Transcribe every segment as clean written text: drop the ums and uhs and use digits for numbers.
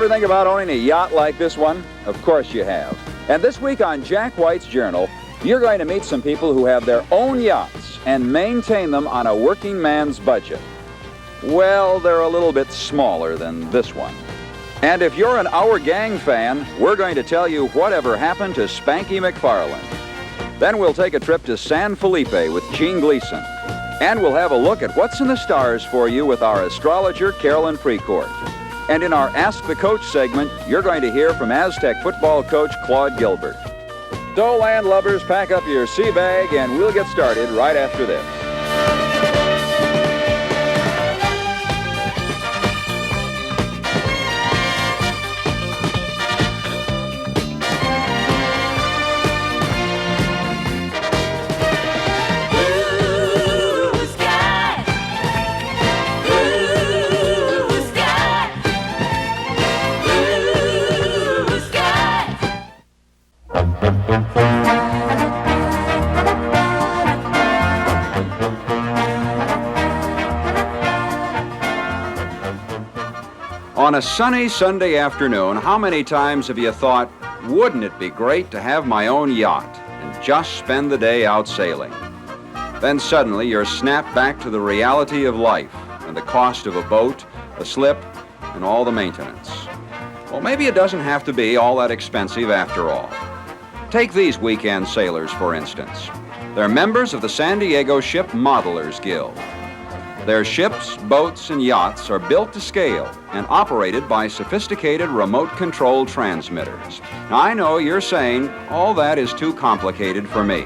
ever think about owning a yacht like this one? Of course you have. And this week on Jack White's Journal, you're going to meet some people who have their own yachts and maintain them on a working man's budget. Well, they're a little bit smaller than this one. And if you're an Our Gang fan, we're going to tell you whatever happened to Spanky McFarland. Then we'll take a trip to San Felipe with Gene Gleason. And we'll have a look at what's in the stars for you with our astrologer, Carolyn Precourt. And in our Ask the Coach segment, you're going to hear from Aztec football coach Claude Gilbert. So, land lovers, pack up your sea bag, and we'll get started right after this. On a sunny Sunday afternoon, how many times have you thought, wouldn't it be great to have my own yacht and just spend the day out sailing? Then suddenly you're snapped back to the reality of life and the cost of a boat, a slip, and all the maintenance. Well, maybe it doesn't have to be all that expensive after all. Take these weekend sailors, for instance. They're members of the San Diego Ship Modelers Guild. Their ships, boats, and yachts are built to scale and operated by sophisticated remote-controlled transmitters. Now, I know you're saying, all that is too complicated for me.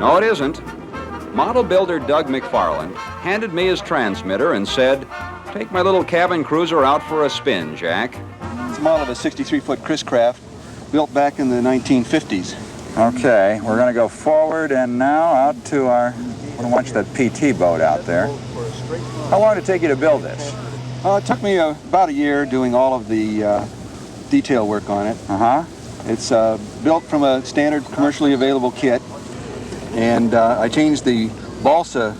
No, it isn't. Model builder Doug McFarland handed me his transmitter and said, "Take my little cabin cruiser out for a spin, Jack." It's a model of a 63-foot Chris craft built back in the 1950s. Okay, we're going to go forward and now out to our... I want to watch that PT boat out there. How long did it take you to build this? It took me about a year doing all of the detail work on it. It's built from a standard commercially available kit, and I changed the balsa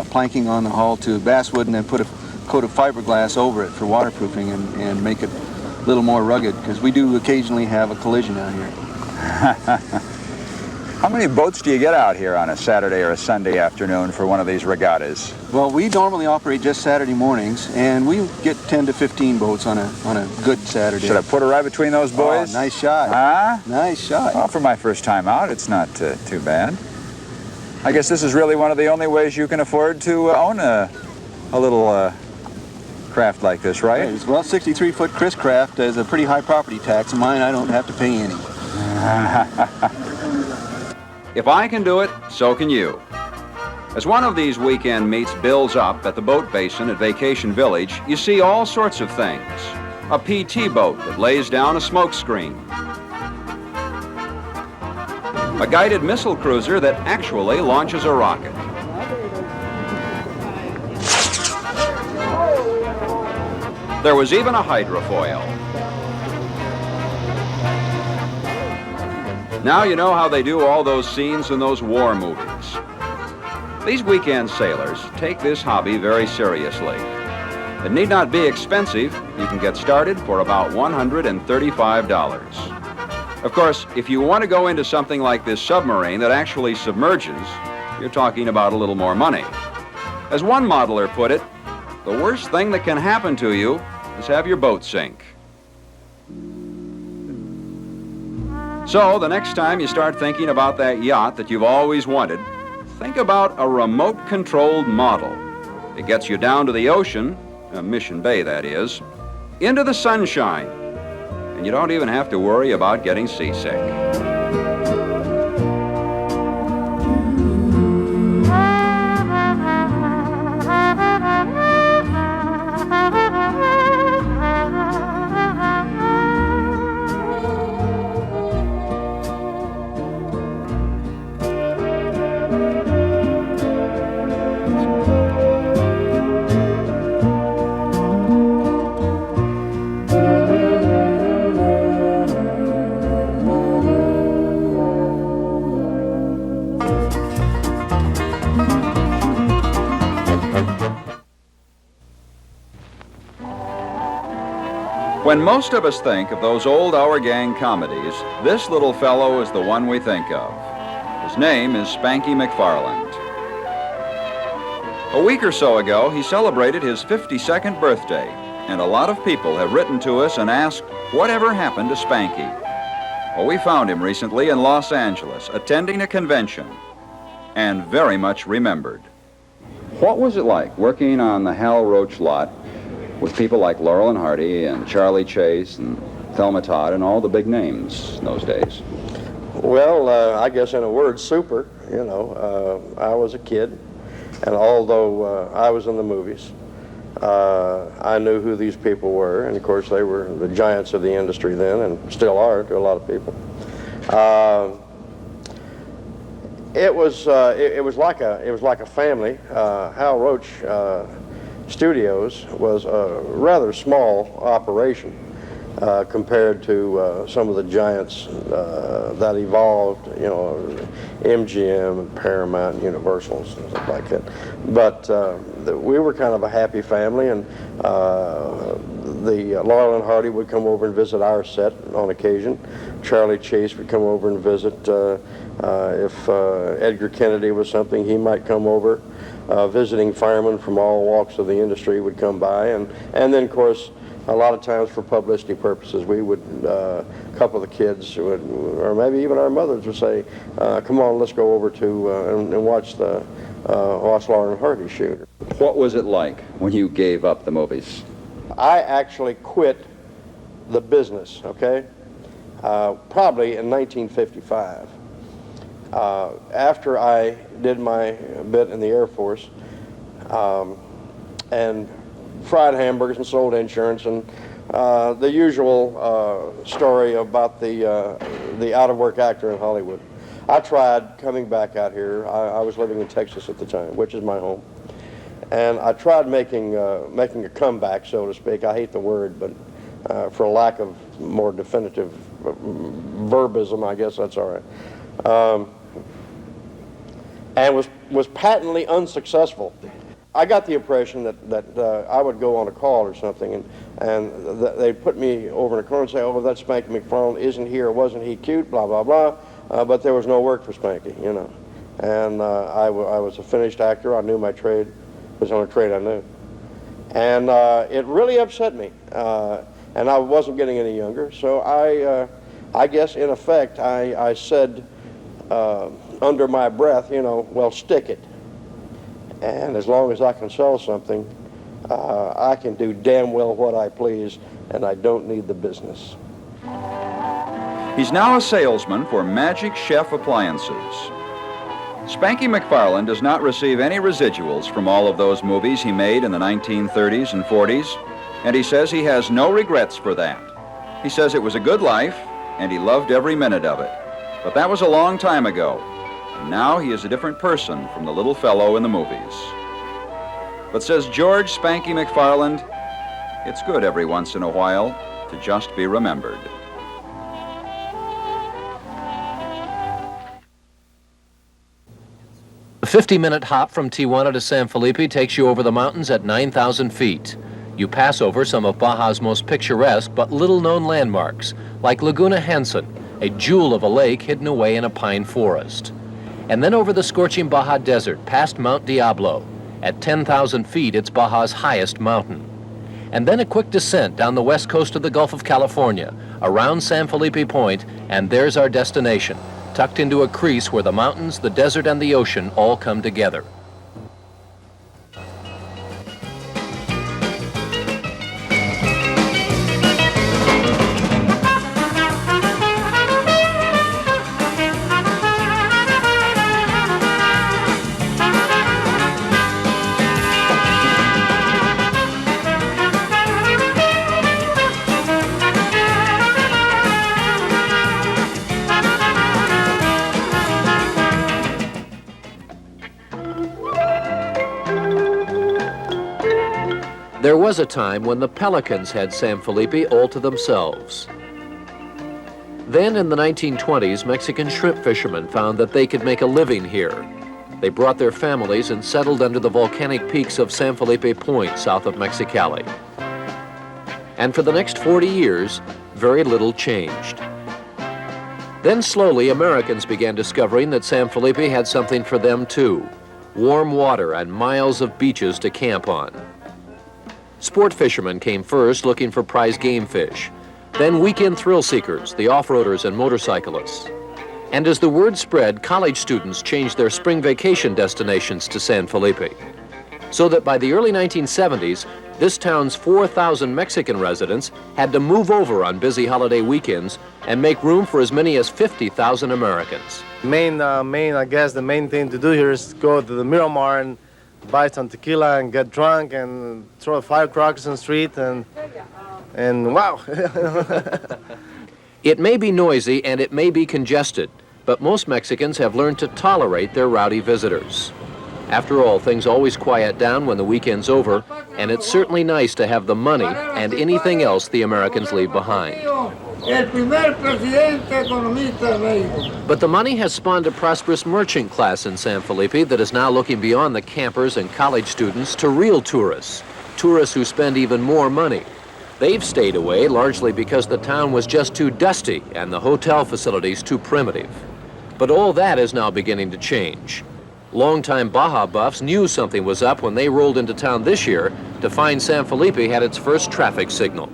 planking on the hull to basswood and then put a coat of fiberglass over it for waterproofing and make it a little more rugged, because we do occasionally have a collision out here. How many boats do you get out here on a Saturday or a Sunday afternoon for one of these regattas? Well, we normally operate just Saturday mornings, and we get 10 to 15 boats on a good Saturday. Should I put her right between those boys? Oh, nice shot. Huh? Nice shot. Well, for my first time out, it's not too bad. I guess this is really one of the only ways you can afford to own a little craft like this, right? Right. Well, 63-foot Chris craft has a pretty high property tax. Mine, I don't have to pay any. If I can do it, so can you. As one of these weekend meets builds up at the boat basin at Vacation Village, you see all sorts of things. A PT boat that lays down a smoke screen. A guided missile cruiser that actually launches a rocket. There was even a hydrofoil. Now you know how they do all those scenes in those war movies. These weekend sailors take this hobby very seriously. It need not be expensive. You can get started for about $135. Of course, if you want to go into something like this submarine that actually submerges, you're talking about a little more money. As one modeler put it, the worst thing that can happen to you is have your boat sink. So, the next time you start thinking about that yacht that you've always wanted, think about a remote-controlled model. It gets you down to the ocean, Mission Bay that is, into the sunshine, and you don't even have to worry about getting seasick. When most of us think of those old Our Gang comedies, this little fellow is the one we think of. His name is Spanky McFarland. A week or so ago, he celebrated his 52nd birthday, and a lot of people have written to us and asked, whatever happened to Spanky? Well, we found him recently in Los Angeles, attending a convention, and very much remembered. What was it like working on the Hal Roach lot with people like Laurel and Hardy and Charlie Chase and Thelma Todd and all the big names in those days? Well, I guess in a word, super. You know, I was a kid, and although I was in the movies, I knew who these people were, and of course they were the giants of the industry then, and still are to a lot of people. It was like a family. Hal Roach Studios was a rather small operation compared to some of the giants that evolved, you know, MGM and Paramount and Universal and stuff like that. But we were kind of a happy family, and the Laurel and Hardy would come over and visit our set on occasion. Charlie Chase would come over and visit. If Edgar Kennedy was something, he might come over. Visiting firemen from all walks of the industry would come by, and then of course a lot of times for publicity purposes we would, a couple of the kids would, or maybe even our mothers would say, come on, let's go over to and watch the Laurel and Hardy shoot. What was it like when you gave up the movies? I actually quit the business, okay, probably in 1955. After I did my bit in the Air Force and fried hamburgers and sold insurance and the usual story about the out-of-work actor in Hollywood, I tried coming back out here. I was living in Texas at the time, which is my home, and I tried making a comeback, so to speak. I hate the word, but for lack of more definitive verbism, I guess that's all right. And was patently unsuccessful. I got the impression that I would go on a call or something, and they'd put me over in a corner and say, oh, that Spanky McFarland isn't here, wasn't he cute, blah, blah, blah, but there was no work for Spanky, you know. And I was a finished actor. I knew my trade. It was the only trade I knew. And it really upset me, and I wasn't getting any younger, so I guess, in effect, I said, under my breath, you know, well, stick it. And as long as I can sell something, I can do damn well what I please, and I don't need the business. He's now a salesman for Magic Chef appliances. Spanky McFarland does not receive any residuals from all of those movies he made in the 1930s and 40s, and he says he has no regrets for that. He says it was a good life, and he loved every minute of it. But that was a long time ago. And now he is a different person from the little fellow in the movies. But says George Spanky McFarland, it's good every once in a while to just be remembered. A 50-minute hop from Tijuana to San Felipe takes you over the mountains at 9,000 feet. You pass over some of Baja's most picturesque but little-known landmarks, like Laguna Hansen, a jewel of a lake hidden away in a pine forest. And then over the scorching Baja Desert, past Mount Diablo. At 10,000 feet, it's Baja's highest mountain. And then a quick descent down the west coast of the Gulf of California, around San Felipe Point, and there's our destination, tucked into a crease where the mountains, the desert, and the ocean all come together. There was a time when the Pelicans had San Felipe all to themselves. Then in the 1920s, Mexican shrimp fishermen found that they could make a living here. They brought their families and settled under the volcanic peaks of San Felipe Point, south of Mexicali. And for the next 40 years, very little changed. Then slowly, Americans began discovering that San Felipe had something for them too. Warm water and miles of beaches to camp on. Sport fishermen came first, looking for prize game fish. Then weekend thrill seekers, the off-roaders and motorcyclists. And as the word spread, college students changed their spring vacation destinations to San Felipe. So that by the early 1970s, this town's 4,000 Mexican residents had to move over on busy holiday weekends and make room for as many as 50,000 Americans. I guess the main thing to do here is go to the Miramar and buy some tequila and get drunk and throw firecrackers in the street and wow. It may be noisy and it may be congested, but most Mexicans have learned to tolerate their rowdy visitors. After all, things always quiet down when the weekend's over, and it's certainly nice to have the money and anything else the Americans leave behind. But the money has spawned a prosperous merchant class in San Felipe that is now looking beyond the campers and college students to real tourists, tourists who spend even more money. They've stayed away largely because the town was just too dusty and the hotel facilities too primitive. But all that is now beginning to change. Longtime Baja buffs knew something was up when they rolled into town this year to find San Felipe had its first traffic signal.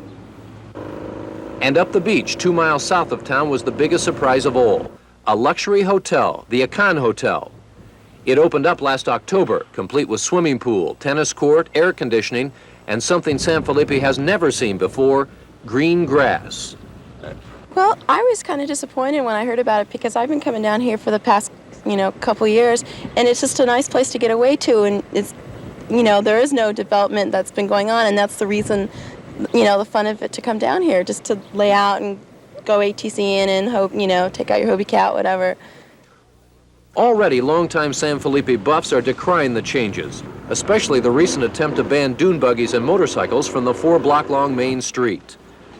And up the beach, 2 miles south of town, was the biggest surprise of all, a luxury hotel, the Akan Hotel. It opened up last October, complete with swimming pool, tennis court, air conditioning, and something San Felipe has never seen before, green grass. Well, I was kind of disappointed when I heard about it because I've been coming down here for the past, couple years, and it's just a nice place to get away to, and it's, there is no development that's been going on, and that's the reason, the fun of it to come down here, just to lay out and go ATCing and hope, take out your Hobie Cat, whatever. Already, longtime San Felipe buffs are decrying the changes, especially the recent attempt to ban dune buggies and motorcycles from the 4-block-long main street.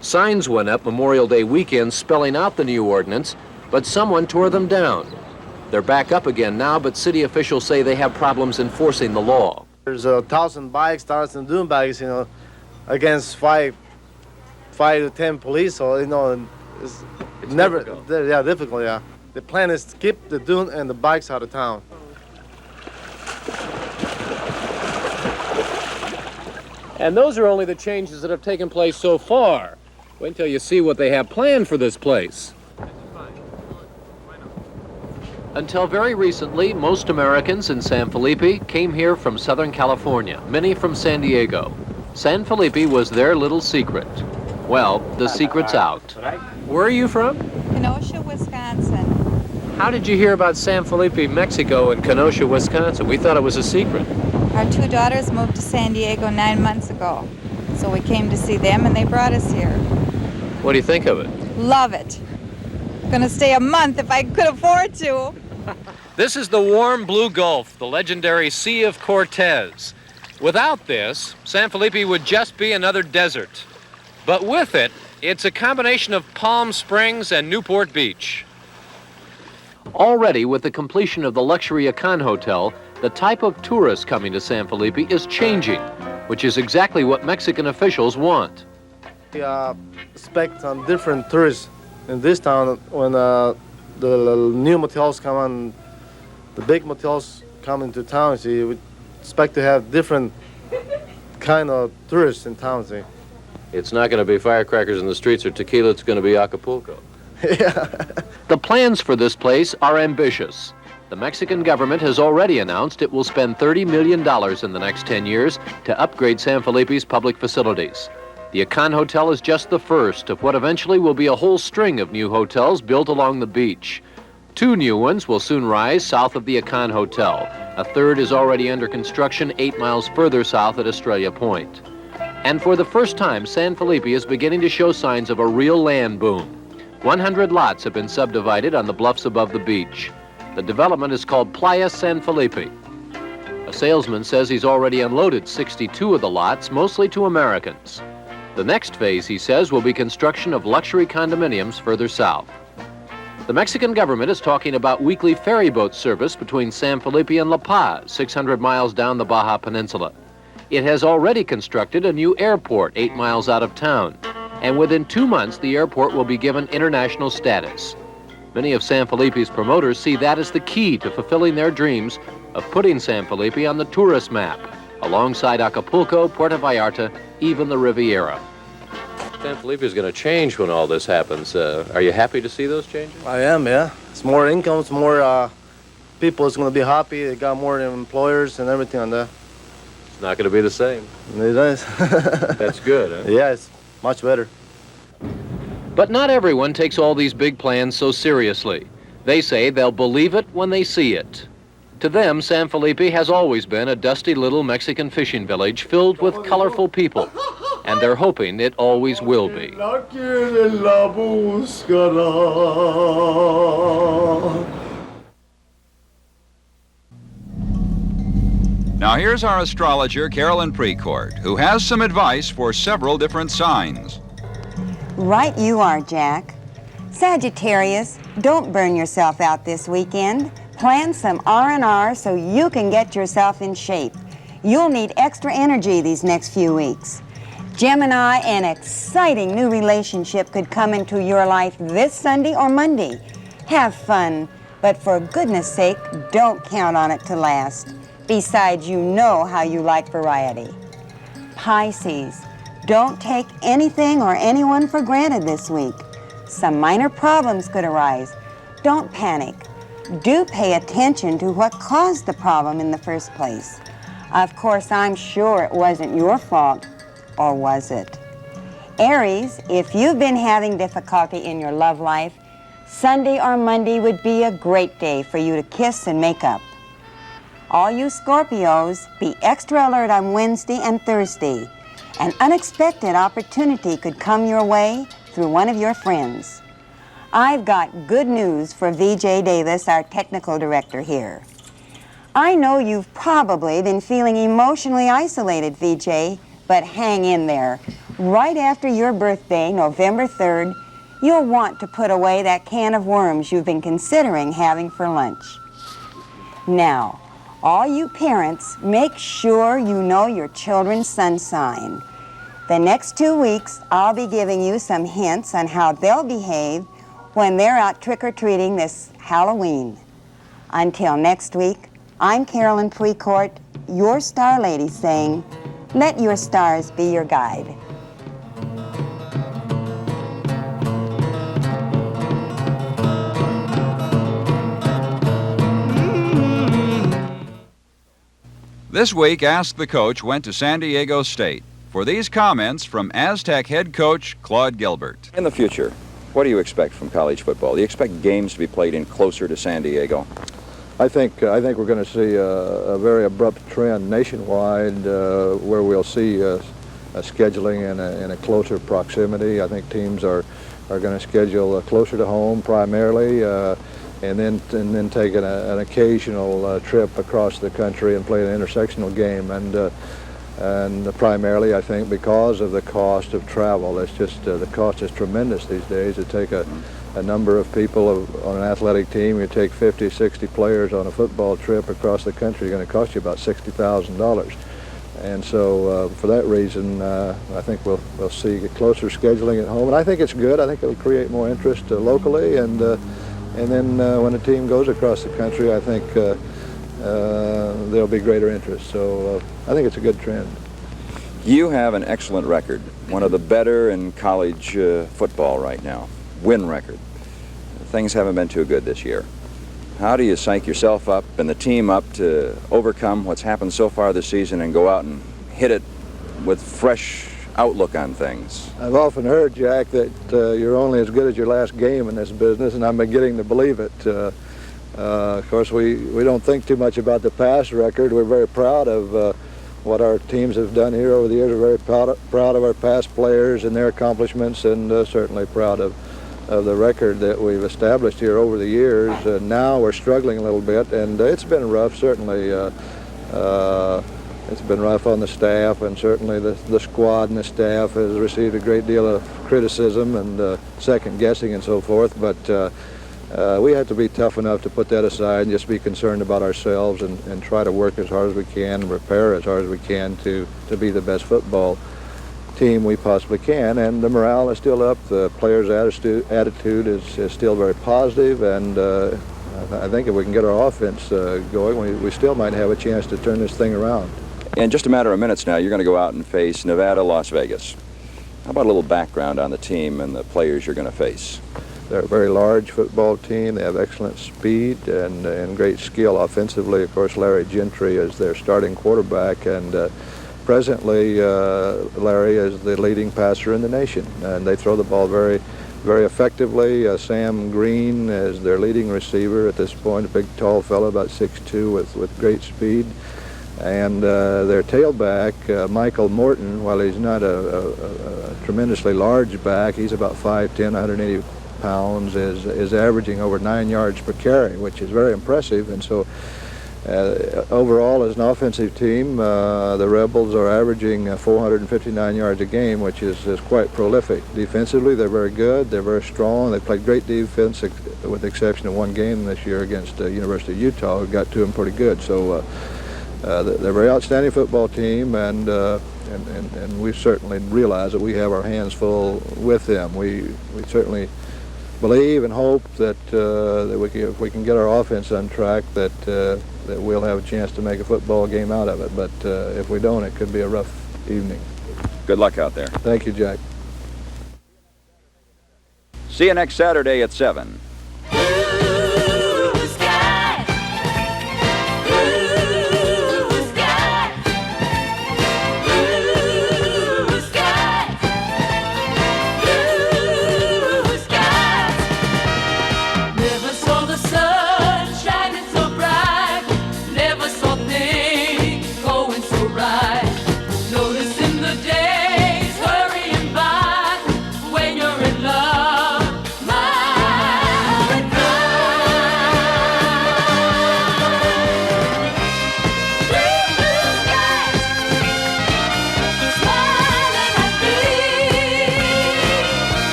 Signs went up Memorial Day weekend spelling out the new ordinance, but someone tore them down. They're back up again now, but city officials say they have problems enforcing the law. There's 1,000 bikes, 1,000 dune buggies, against 5 to 10 police, so, it's never difficult. Difficult, yeah. The plan is to keep the dune and the bikes out of town. And those are only the changes that have taken place so far. Wait until you see what they have planned for this place. Until very recently, most Americans in San Felipe came here from Southern California, many from San Diego. San Felipe was their little secret. Well, the secret's out. Where are you from? Kenosha, Wisconsin. How did you hear about San Felipe, Mexico, and Kenosha, Wisconsin? We thought it was a secret. Our 2 daughters moved to San Diego 9 months ago. So we came to see them and they brought us here. What do you think of it? Love it. Gonna stay a month if I could afford to. This is the warm blue Gulf, the legendary Sea of Cortez. Without this, San Felipe would just be another desert. But with it, it's a combination of Palm Springs and Newport Beach. Already, with the completion of the luxury Akan Hotel, the type of tourist coming to San Felipe is changing, which is exactly what Mexican officials want. We expect some different tourists in this town when the new motels come on, the big motels come into town. See, we expect to have different kind of tourists in town. See, it's not going to be firecrackers in the streets or tequila. It's going to be Acapulco. Yeah. The plans for this place are ambitious. The Mexican government has already announced it will spend $30 million in the next 10 years to upgrade San Felipe's public facilities. The Akan Hotel is just the first of what eventually will be a whole string of new hotels built along the beach. 2 new ones will soon rise south of the Akan Hotel. A third is already under construction 8 miles further south at Estrella Point. And for the first time, San Felipe is beginning to show signs of a real land boom. 100 lots have been subdivided on the bluffs above the beach. The development is called Playa San Felipe. A salesman says he's already unloaded 62 of the lots, mostly to Americans. The next phase, he says, will be construction of luxury condominiums further south. The Mexican government is talking about weekly ferry boat service between San Felipe and La Paz, 600 miles down the Baja Peninsula. It has already constructed a new airport 8 miles out of town. And within 2 months, the airport will be given international status. Many of San Felipe's promoters see that as the key to fulfilling their dreams of putting San Felipe on the tourist map, alongside Acapulco, Puerto Vallarta, even the Riviera. San Felipe is going to change when all this happens. Are you happy to see those changes? I am, yeah. It's more income, it's more people is going to be happy. They got more employers and everything on that. It's not going to be the same. It is. That's good, huh? Yeah, it's much better. But not everyone takes all these big plans so seriously. They say they'll believe it when they see it. To them, San Felipe has always been a dusty little Mexican fishing village filled with colorful people, and they're hoping it always will be. Now here's our astrologer, Carolyn Precourt, who has some advice for several different signs. Right you are, Jack. Sagittarius, don't burn yourself out this weekend. Plan some R&R so you can get yourself in shape. You'll need extra energy these next few weeks. Gemini, an exciting new relationship could come into your life this Sunday or Monday. Have fun, but for goodness sake, don't count on it to last. Besides, you know how you like variety. Pisces, don't take anything or anyone for granted this week. Some minor problems could arise. Don't panic. Do pay attention to what caused the problem in the first place. Of course, I'm sure it wasn't your fault, or was it? Aries, if you've been having difficulty in your love life, Sunday or Monday would be a great day for you to kiss and make up. All you Scorpios, be extra alert on Wednesday and Thursday. An unexpected opportunity could come your way through one of your friends. I've got good news for VJ Davis, our technical director here. I know you've probably been feeling emotionally isolated, VJ, but hang in there. Right after your birthday, November 3rd, you'll want to put away that can of worms you've been considering having for lunch. Now, all you parents, make sure you know your children's sun sign. The next 2 weeks, I'll be giving you some hints on how they'll behave when they're out trick-or-treating this Halloween. Until next week, I'm Carolyn Precourt, your star lady, saying, let your stars be your guide. This week, Ask the Coach went to San Diego State for these comments from Aztec head coach Claude Gilbert. In the future, what do you expect from college football? Do you expect games to be played in closer to San Diego? I think we're going to see a very abrupt trend nationwide where we'll see a scheduling in a closer proximity. I think teams are going to schedule closer to home primarily, and then take an occasional trip across the country and play an intersectional game. And primarily, I think, because of the cost of travel. It's just the cost is tremendous these days. To take a number of people on an athletic team, you take 50, 60 players on a football trip across the country, it's going to cost you about $60,000. And so for that reason, I think we'll see closer scheduling at home. And I think it's good. I think it'll create more interest locally. And then when a team goes across the country, I think there'll be greater interest. So I think it's a good trend. You have an excellent record, one of the better in college football right now, win record. Things haven't been too good this year. How do you psych yourself up and the team up to overcome what's happened so far this season and go out and hit it with fresh outlook on things? I've often heard, Jack, that you're only as good as your last game in this business, and I'm beginning to believe it. Of course, we don't think too much about the past record. We're very proud of what our teams have done here over the years. We're very proud of our past players and their accomplishments, and certainly proud of the record that we've established here over the years. Now we're struggling a little bit, and it's been rough, certainly. It's been rough on the staff, and certainly the squad and the staff has received a great deal of criticism and second guessing and so forth. But We have to be tough enough to put that aside and just be concerned about ourselves and try to work as hard as we can and prepare as hard as we can to be the best football team we possibly can. And the morale is still up. The players' attitude is still very positive, and I think if we can get our offense going, we still might have a chance to turn this thing around. In just a matter of minutes now, you're going to go out and face Nevada, Las Vegas. How about a little background on the team and the players you're going to face? They're a very large football team. They have excellent speed and great skill offensively. Of course, Larry Gentry is their starting quarterback, and presently Larry is the leading passer in the nation, and they throw the ball very, very effectively. Sam Green is their leading receiver at this point, a big, tall fellow, about 6'2", with great speed. And their tailback, Michael Morton, while he's not a tremendously large back, he's about 5'10", 180 pounds, is averaging over 9 yards per carry, which is very impressive. And so overall, as an offensive team, the Rebels are averaging 459 yards a game, which is quite prolific. Defensively, they're very good. They're very strong. They played great defense, with the exception of one game this year against the University of Utah, who got to them pretty good. So they're a very outstanding football team, and we certainly realize that we have our hands full with them. We certainly believe and hope that if we can get our offense on track, that we'll have a chance to make a football game out of it. But if we don't, it could be a rough evening. Good luck out there. Thank you, Jack. See you next Saturday at 7.